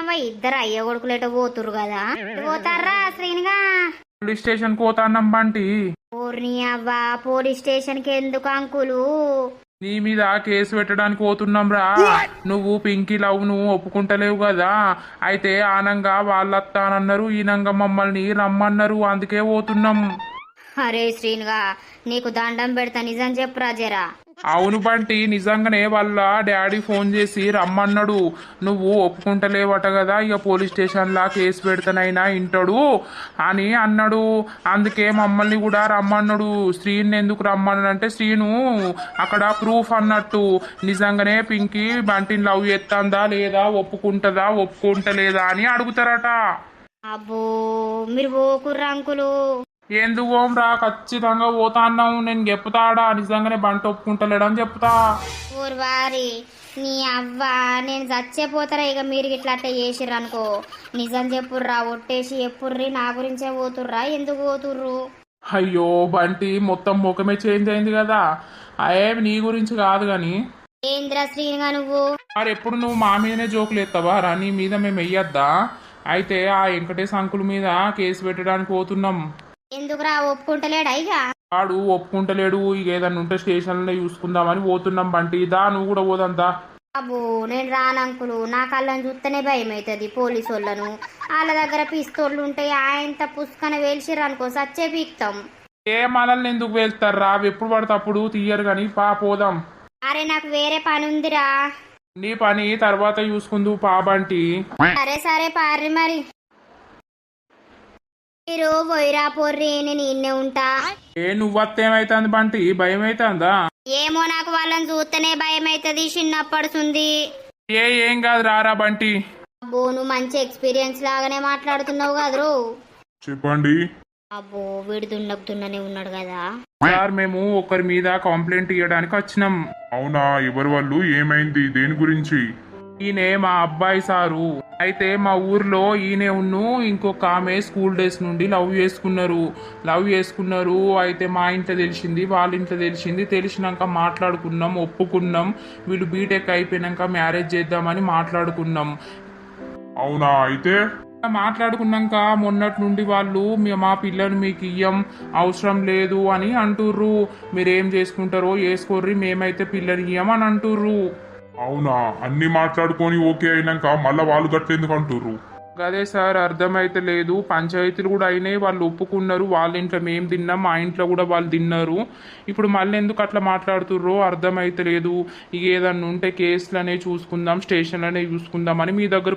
అవ్వ ఇద్దరు అయ్య కొడుకులేట పోతురు కదా పోతారా శ్రీనిగా పోలీస్ స్టేషన్ పోతాన్నాం బంటి. ఊర్ని అవ్వ పోలీస్ స్టేషన్ కి ఎందుకు అంకులు? నీ మీద కేసు పెట్టడానికి పోతున్నాం రా. నువ్వు పింకీ లవ్ ను ఒప్పుకుంటలేవు కదా, అయితే ఆనంగా వాళ్ళత్తానన్నారు, ఈనంగా మమ్మల్ని రమ్మన్నారు, అందుకే పోతున్నాం. అరే శ్రీనిగా నీకు దండం పెడతా నిజం చెప్పురా జరా. అవును బంటి, నిజంగానే వాళ్ళ డాడీ ఫోన్ చేసి రమ్మన్నాడు. నువ్వు ఒప్పుకుంటలేవట కదా, ఇక పోలీస్ స్టేషన్లా కేసు పెడతానైనా ఇంటాడు అని అన్నాడు. అందుకే మమ్మల్ని కూడా రమ్మన్నాడు. శ్రీని ఎందుకు రమ్మన్నాడంటే శ్రీను అక్కడ ప్రూఫ్ అన్నట్టు. నిజంగానే పింకీ బంటిని లవ్ చేస్తుందా లేదా, ఒప్పుకుంటలేదా అని అడుగుతారట. అబ్బో మీరు పోకుర్రా అంకులు. ఎందుకు ఓం రా, ఖచ్చితంగా పోతా అన్నావు. నేను చెప్తాడా నిజంగానే బంట ఒప్పుకుంటలేడని చెప్తా. ఊరు వారి నీ అవ్వ నేను చచ్చేపోతారా ఇక మీరు ఇట్లా అట్లా చేసిర్రు అనుకో. నిజం చెప్పుర్రా, ఒట్టేసి ఎప్పుర్రి నా గురించే పోతుర్రా, ఎందుకు పోతుర్రు? అయ్యో బంటి, మొత్తం ముఖమే చేంజ్ అయింది కదా. ఏమి నీ గురించి కాదు గాని. ఏంద్రా శ్రీనిగా నువ్వు? మరి ఎప్పుడు నువ్వు మా మీదనే జోకులు ఎత్తావా రా, నీ మీద మేము వెయ్యొద్దా? అయితే ఆ వెంకటేశ్ అంకుల్ మీద కేసు పెట్టడానికి పోతున్నాం. ఎందుకురా ఒప్పుకుంటలేడా ఇక? వాడు ఒప్పుకుంటలేడు. ఇక ఏదన్నా ఉంటే స్టేషన్లో చూసుకుందామని పోతున్నాం బంటి. దా నువ్వు కూడా పోదంతా. అబ్బో నేను రానంకులు, నా కళ్ళని చూస్తేనే భయం అవుతుంది. పోలీసు వాళ్ళను వాళ్ళ దగ్గర పిస్తోళ్ళు ఉంటాయి, ఆయనతో పుస్తకన వేల్చిర్రు అనుకో సచ్చే పీక్తాం. ఏ మనల్ని ఎందుకు వెళ్తారా, ఎప్పుడు పడితే అప్పుడు తీయరు కానీ పా పోదాం. అరే నాకు వేరే పని ఉందిరా. నీ పని తర్వాత చూసుకుందు పా బంటి. సరే సరే పార్రి మరి. మీరు పోయిరా పోర్రి, నేను ఇన్నే ఉంటా. ఏ నువ్వత్తేమైతుంది బంటి, భయం అవుతుందా? ఏమో నాకు వాళ్ళని చూస్తేనే భయం అవుతుంది, చిన్నప్పడుతుంది. ఏం కాదు రారా బంటి. అబ్బో నువ్వు మంచి ఎక్స్పీరియన్స్ లాగానే మాట్లాడుతున్నావు కదరు. చెప్పండి. అబ్బో వీడు దున్నకుతున్ననే ఉన్నాడు కదా. సార్ మేము ఒకరి మీద కంప్లైంట్ ఇవ్వడానికి వచ్చినాం. అవునా, ఎవరు వాళ్ళు, ఏమైంది, దేని గురించి? ఈయనే మా అబ్బాయి సారు. అయితే మా ఊర్లో ఈయన ఇంకొక ఆమె స్కూల్ డేస్ నుండి లవ్ చేసుకున్నారు. అయితే మా ఇంట్లో తెలిసింది, వాళ్ళ ఇంట్లో తెలిసింది. తెలిసినాక మాట్లాడుకున్నాం, ఒప్పుకున్నాం. వీళ్ళు బీటెక్ అయిపోయినాక మ్యారేజ్ చేద్దామని మాట్లాడుకున్నాం. అవునా, అయితే మాట్లాడుకున్నాక మొన్నటి నుండి వాళ్ళు మా పిల్లని మీకు ఇయ్యం, అవసరం లేదు అని అంటుర్రు. మీరేం చేసుకుంటారో చేసుకోర్రి, మేమైతే పిల్లని ఇయ్యం అని అంటుర్రు. అవునా, అన్ని మాట్లాడుకొని ఓకే అయినాక మళ్ళా వాళ్ళు గట్లెందుకు అంటుర్రు? అదే సార్ అర్థమైతే లేదు. పంచాయతీలు కూడా అయినాయి, వాళ్ళు ఒప్పుకున్నారు. వాళ్ళ ఇంట్లో మేము తిన్నాం, మా ఇంట్లో కూడా వాళ్ళు తిన్నారు. ఇప్పుడు మళ్ళీ ఎందుకు అట్లా మాట్లాడుతుర్రో అర్థమైతే లేదు. ఇక ఏదన్నా ఉంటే కేసులనే చూసుకుందాం, స్టేషన్లనే చూసుకుందాం అని మీ దగ్గర